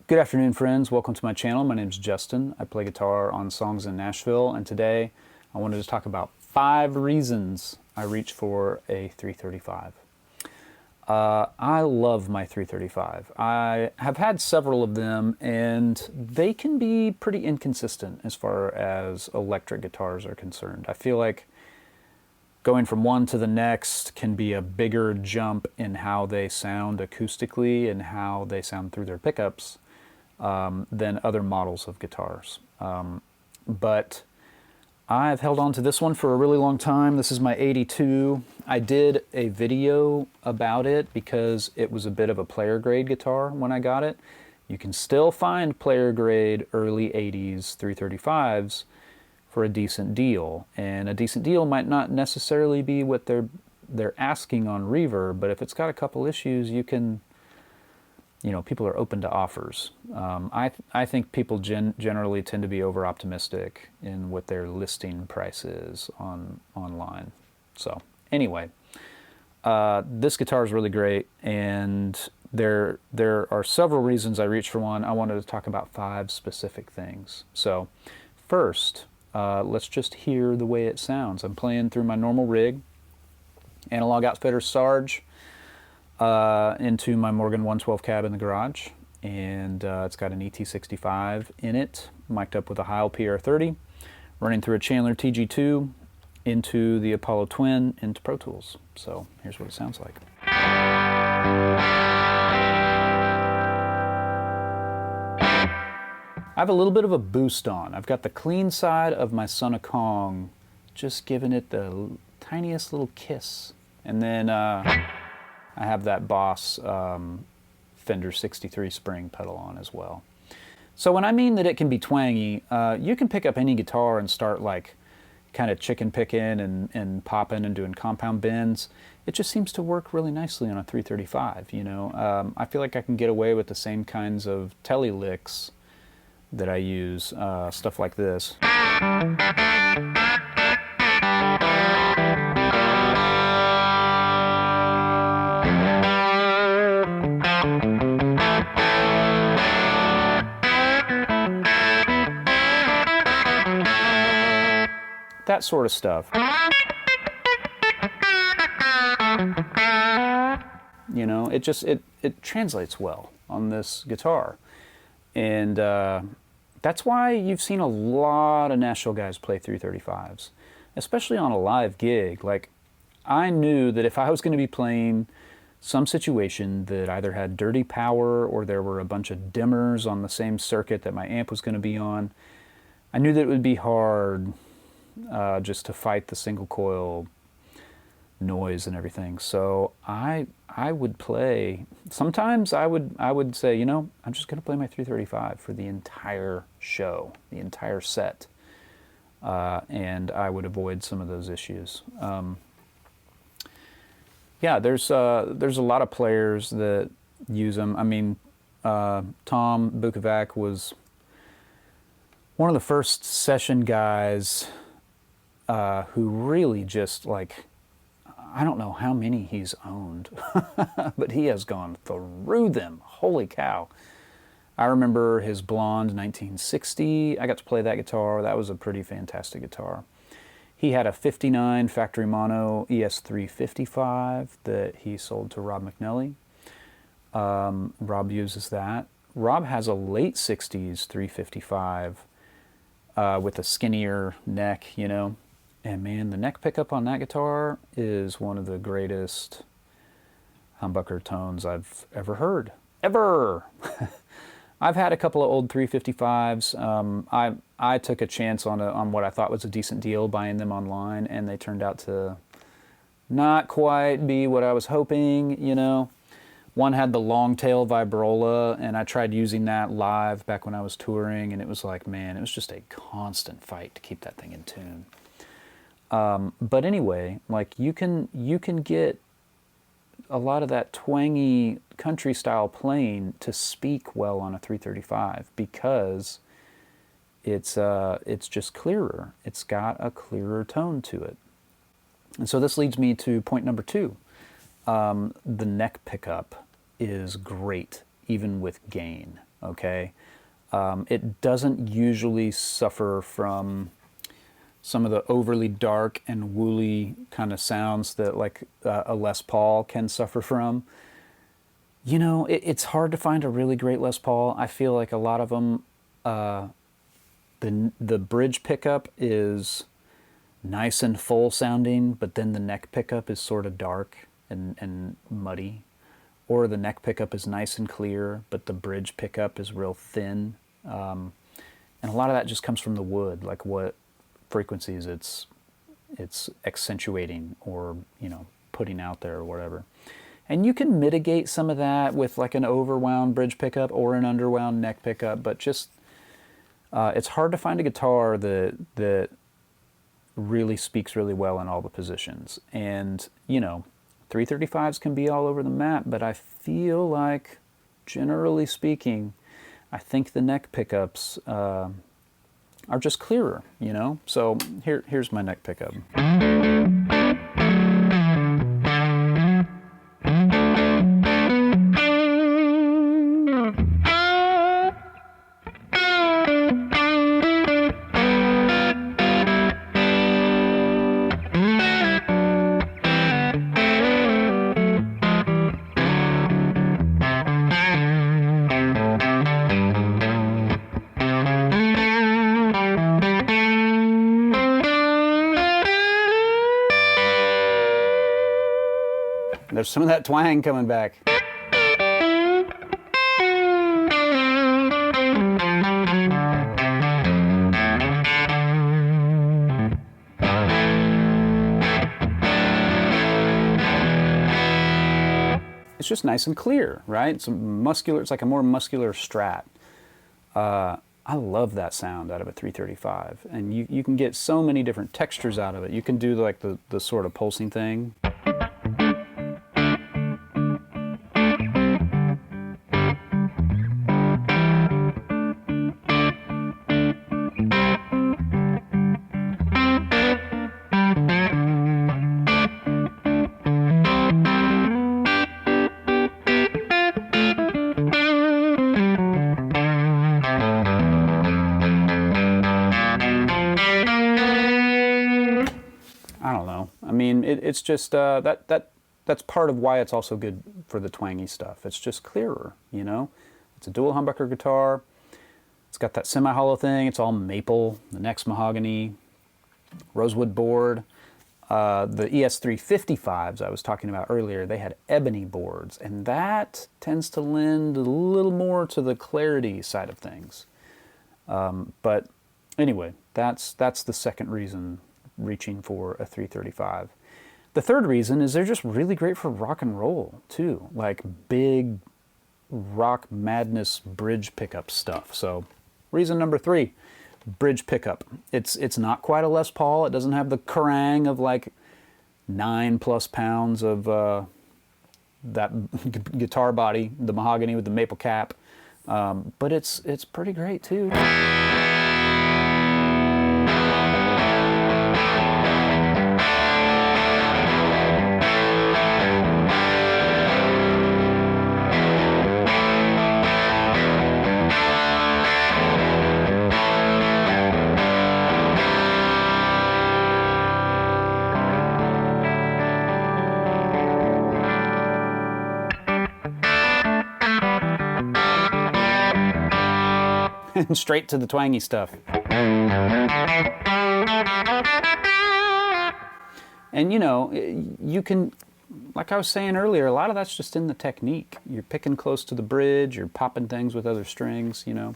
Good afternoon, friends. Welcome to my channel. My name is Justin. I play guitar on songs in Nashville, and today I wanted to talk about 5 reasons I reach for a 335. I love my 335. I have had several of them, and they can be pretty inconsistent as far as electric guitars are concerned. I feel like going from one to the next can be a bigger jump in how they sound acoustically and how they sound through their pickups than other models of guitars. But I've held on to this one for a really long time. This is my 82. I did a video about it because it was a bit of a player grade guitar when I got it. You can still find player grade early 80s 335s for a decent deal. And a decent deal might not necessarily be what they're asking on Reverb, but if it's got a couple issues, you can, you know, people are open to offers. I think people generally tend to be over-optimistic in what their listing price is online. So anyway, this guitar is really great, and there are several reasons I reached for one. I wanted to talk about 5 specific things. So first, let's just hear the way it sounds. I'm playing through my normal rig, Analog Outfitters Sarge, into my Morgan 112 cab in the garage, and it's got an ET65 in it, mic'd up with a Heil PR30, running through a Chandler TG2 into the Apollo Twin into Pro Tools. So here's what it sounds like. I have a little bit of a boost on. I've got the clean side of my Son of Kong, just giving it the tiniest little kiss, and then I have that Boss Fender 63 spring pedal on as well. So when I mean that it can be twangy, you can pick up any guitar and start like kind of chicken picking and popping and doing compound bends. It just seems to work really nicely on a 335, you know. I feel like I can get away with the same kinds of telly licks that I use, stuff like this. That sort of stuff. You know, it translates well on this guitar. And that's why you've seen a lot of Nashville guys play 335s, especially on a live gig. Like, I knew that if I was going to be playing some situation that either had dirty power or there were a bunch of dimmers on the same circuit that my amp was going to be on, I knew that it would be hard just to fight the single coil noise and everything. So I would play, sometimes I would say, you know, I'm just going to play my 335 for the entire show, the entire set, and I would avoid some of those issues. Yeah, there's a lot of players that use them. I mean, Tom Bukovac was one of the first session guys who really just, like, I don't know how many he's owned, but he has gone through them. Holy cow. I remember his blonde 1960. I got to play that guitar. That was a pretty fantastic guitar. He had a 59 factory mono ES-335 that he sold to Rob McNelly. Rob uses that. Rob has a late 60s 355 with a skinnier neck, you know. And man, the neck pickup on that guitar is one of the greatest humbucker tones I've ever heard. Ever! I've had a couple of old 355s. I took a chance on what I thought was a decent deal buying them online, and they turned out to not quite be what I was hoping, you know. One had the long tail vibrola, and I tried using that live back when I was touring, and it was like, man, it was just a constant fight to keep that thing in tune. But anyway, like, you can get a lot of that twangy country style playing to speak well on a 335 because it's just clearer. It's got a clearer tone to it. And so this leads me to point number 2. The neck pickup is great, even with gain. okay? It doesn't usually suffer from some of the overly dark and woolly kind of sounds that like a Les Paul can suffer from. You know, it's hard to find a really great Les Paul. I feel like a lot of them, the bridge pickup is nice and full sounding, but then the neck pickup is sort of dark and muddy. Or the neck pickup is nice and clear, but the bridge pickup is real thin. And a lot of that just comes from the wood, like what frequencies it's accentuating or, you know, putting out there or whatever. And you can mitigate some of that with like an overwound bridge pickup or an underwound neck pickup, but just it's hard to find a guitar that really speaks really well in all the positions. And, you know, 335s can be all over the map, but I feel like, generally speaking, I think the neck pickups are just clearer, you know? So here's my neck pickup. There's some of that twang coming back. It's just nice and clear, right? It's muscular. It's like a more muscular Strat. I love that sound out of a 335, and you can get so many different textures out of it. You can do like the sort of pulsing thing. I don't know. I mean, it's just that's part of why it's also good for the twangy stuff. It's just clearer, you know. It's a dual humbucker guitar. It's got that semi-hollow thing. It's all maple. The neck's mahogany, rosewood board. The ES-335s I was talking about earlier, they had ebony boards, and that tends to lend a little more to the clarity side of things. But anyway, that's the second reason reaching for a 335. The third reason is they're just really great for rock and roll too, like big rock madness bridge pickup stuff. So reason number 3, bridge pickup. It's not quite a Les Paul. It doesn't have the kerrang of like 9+ pounds of that guitar body, the mahogany with the maple cap, but it's pretty great too. Straight to the twangy stuff. And you know, you can, like I was saying earlier, a lot of that's just in the technique. You're picking close to the bridge, you're popping things with other strings, you know.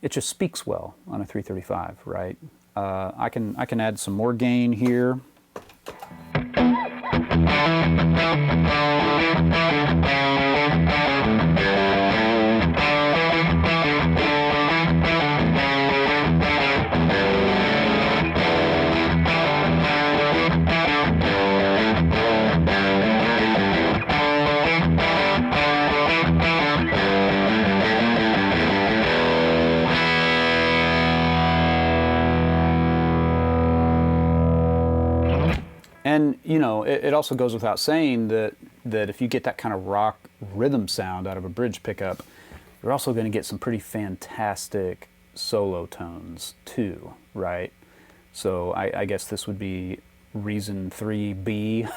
It just speaks well on a 335, right? I can add some more gain here. And, you know, it also goes without saying that if you get that kind of rock rhythm sound out of a bridge pickup, you're also going to get some pretty fantastic solo tones too, right? So I guess this would be reason 3B.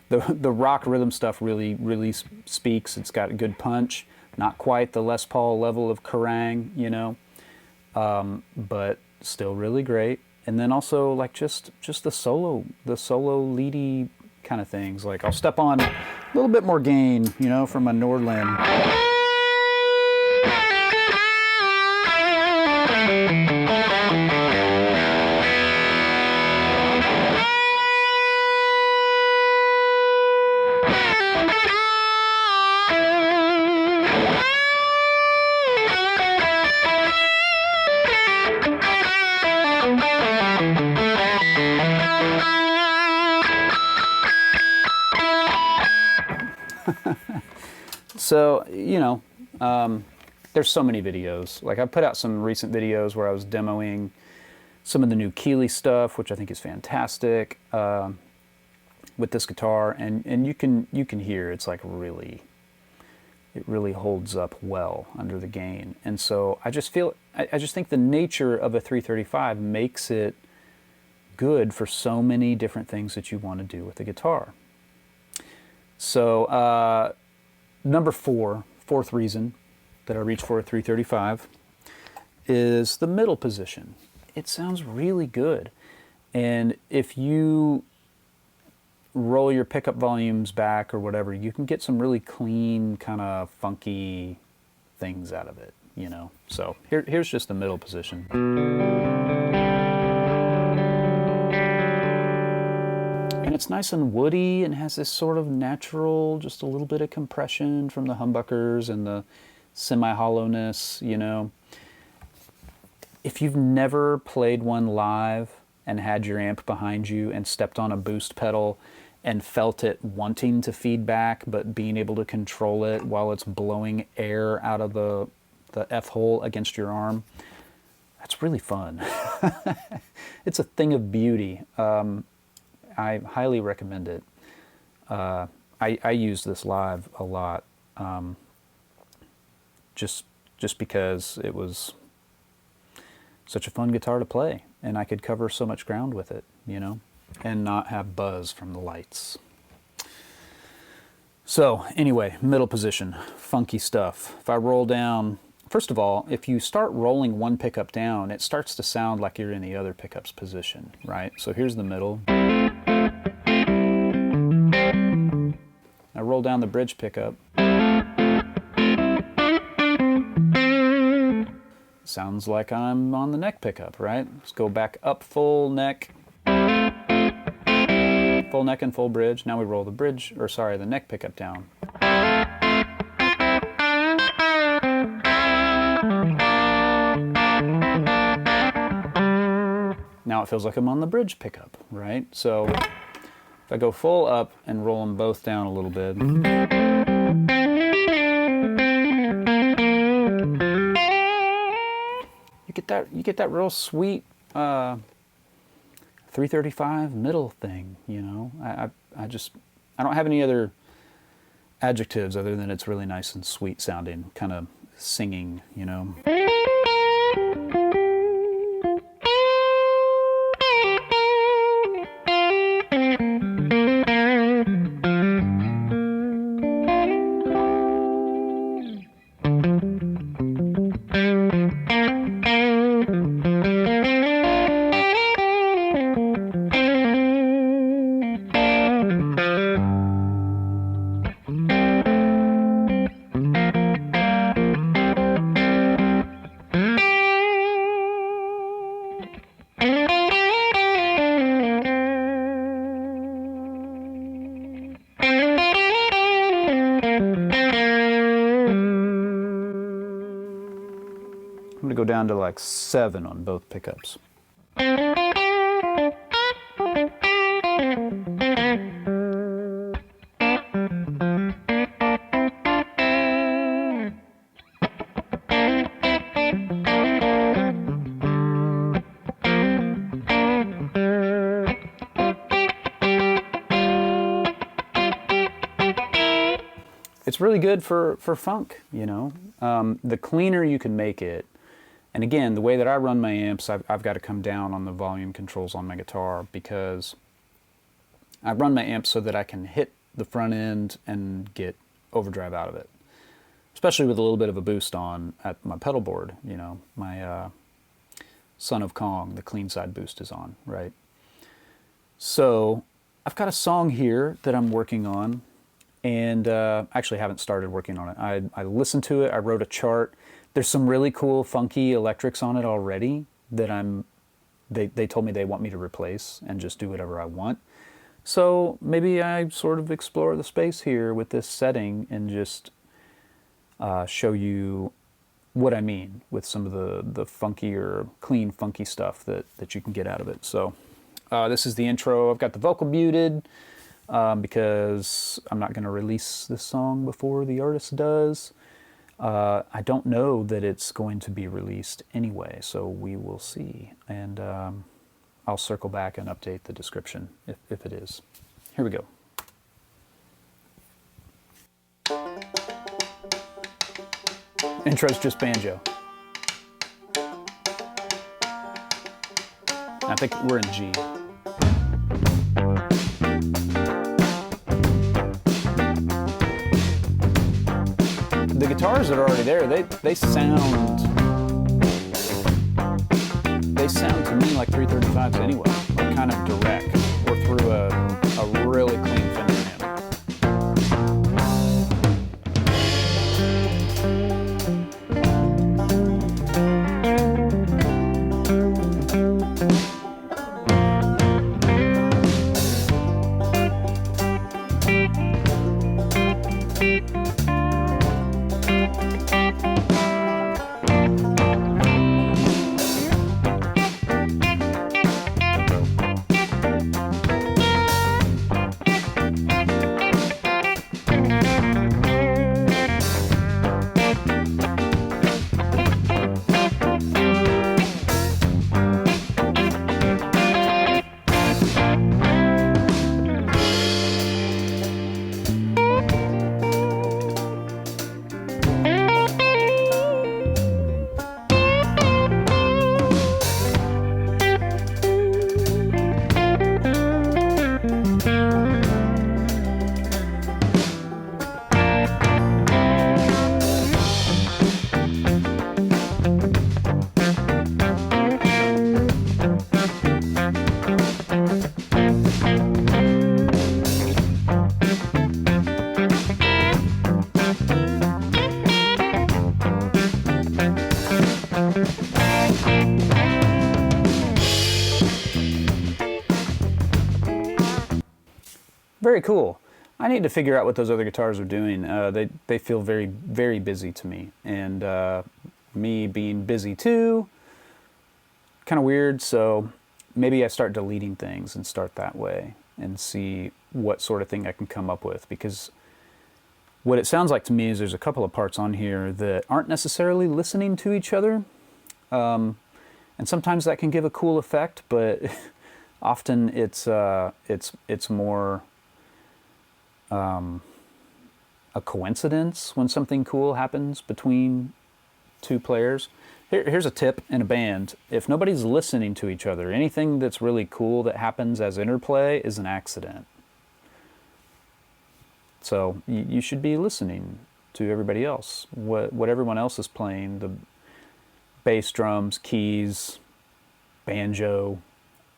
The rock rhythm stuff really speaks. It's got a good punch, not quite the Les Paul level of Kerrang, you know, but still really great. And then also like just the solo leady kind of things. Like I'll step on a little bit more gain, you know, from a Nordland. So, you know, there's so many videos. Like I've put out some recent videos where I was demoing some of the new Keeley stuff, which I think is fantastic, with this guitar, and you can hear it's like it really holds up well under the gain. And so I just think the nature of a 335 makes it good for so many different things that you want to do with the guitar. So number fourth reason that I reach for a 335 is the middle position. It sounds really good. And if you roll your pickup volumes back or whatever, you can get some really clean, kind of funky things out of it, you know. So here's just the middle position. And it's nice and woody and has this sort of natural, just a little bit of compression from the humbuckers and the semi-hollowness, you know. If you've never played one live and had your amp behind you and stepped on a boost pedal and felt it wanting to feedback but being able to control it while it's blowing air out of the F-hole against your arm, that's really fun. It's a thing of beauty. I highly recommend it. I use this live a lot, just because it was such a fun guitar to play, and I could cover so much ground with it, you know, and not have buzz from the lights. So anyway, middle position, funky stuff. If I roll down, first of all, if you start rolling one pickup down, it starts to sound like you're in the other pickup's position, right? So here's the middle. I roll down the bridge pickup. Sounds like I'm on the neck pickup, right? Let's go back up, full neck and full bridge. Now we roll the bridge, or sorry, the neck pickup down. Now it feels like I'm on the bridge pickup, right? So if I go full up and roll them both down a little bit, you get that real sweet 335 middle thing, you know. I don't have any other adjectives other than it's really nice and sweet sounding, kind of singing, you know. I'm going to go down to like 7 on both pickups. It's really good for funk, you know. The cleaner you can make it, and again, the way that I run my amps, I've got to come down on the volume controls on my guitar, because I run my amps so that I can hit the front end and get overdrive out of it, especially with a little bit of a boost on at my pedal board. You know, my Son of Kong, the clean side boost is on, right? So I've got a song here that I'm working on, and actually haven't started working on it. I listened to it, I wrote a chart. There's some really cool funky electrics on it already that they told me they want me to replace and just do whatever I want. So maybe I sort of explore the space here with this setting and just show you what I mean with some of the funkier, clean, funky stuff that you can get out of it. So this is the intro. I've got the vocal muted because I'm not going to release this song before the artist does. I don't know that it's going to be released anyway, so we will see. And I'll circle back and update the description if it is. Here we go. Intro's just banjo. I think we're in G. The guitars that are already there, they sound to me like 335s anyway, like kind of direct, or through a really clean Fender amp. Very cool. I need to figure out what those other guitars are doing. They feel very, very busy to me. And me being busy too, kind of weird. So maybe I start deleting things and start that way and see what sort of thing I can come up with. Because what it sounds like to me is there's a couple of parts on here that aren't necessarily listening to each other. And sometimes that can give a cool effect, but often it's more a coincidence when something cool happens between two players. Here's a tip in a band. If nobody's listening to each other, anything that's really cool that happens as interplay is an accident. So you should be listening to everybody else. What everyone else is playing, the bass, drums, keys, banjo,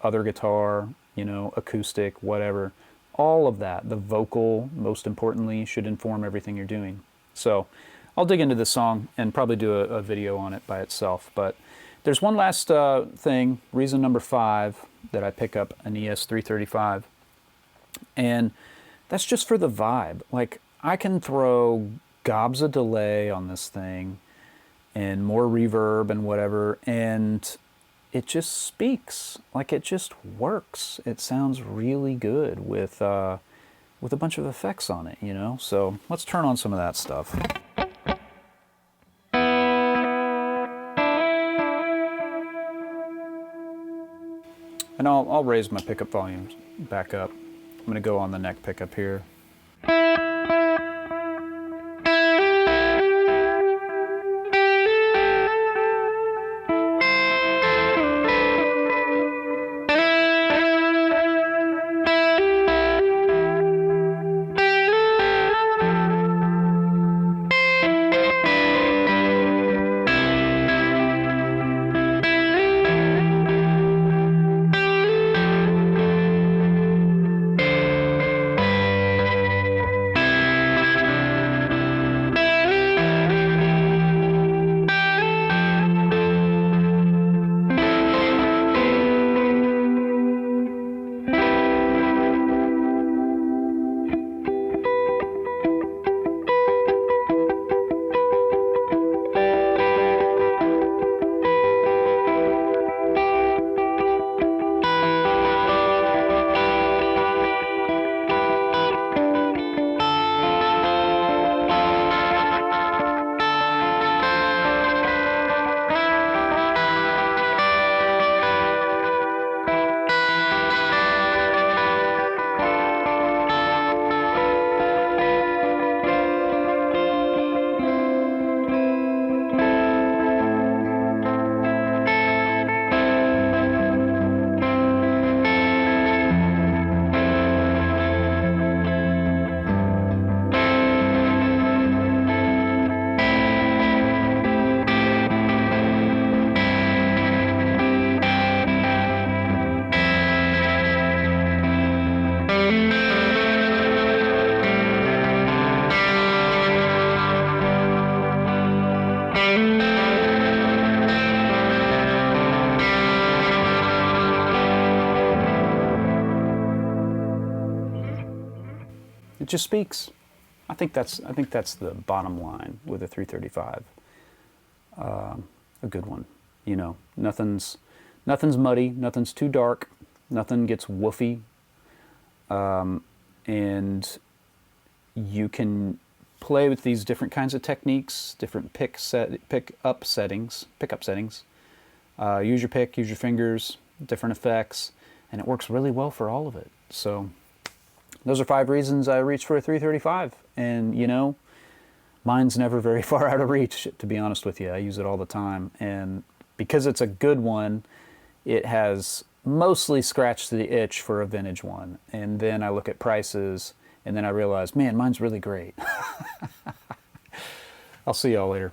other guitar, you know, acoustic, whatever. All of that, the vocal, most importantly, should inform everything you're doing. So I'll dig into this song and probably do a video on it by itself. But there's one last thing, reason number 5, that I pick up an ES-335. And that's just for the vibe. Like, I can throw gobs of delay on this thing and more reverb and whatever, and it just speaks. Like, it just works. It sounds really good with a bunch of effects on it, you know? So let's turn on some of that stuff. And I'll raise my pickup volume back up. I'm gonna go on the neck pickup here. It just speaks. I think that's the bottom line with a 335. A good one. You know, nothing's muddy, nothing's too dark, nothing gets woofy, and you can play with these different kinds of techniques, different pickup settings. Use your pick, use your fingers, different effects, and it works really well for all of it. So those are 5 reasons I reach for a 335, and you know, mine's never very far out of reach, to be honest with you. I use it all the time, and because it's a good one, it has mostly scratched the itch for a vintage one. And then I look at prices, and then I realize, man, mine's really great. I'll see y'all later.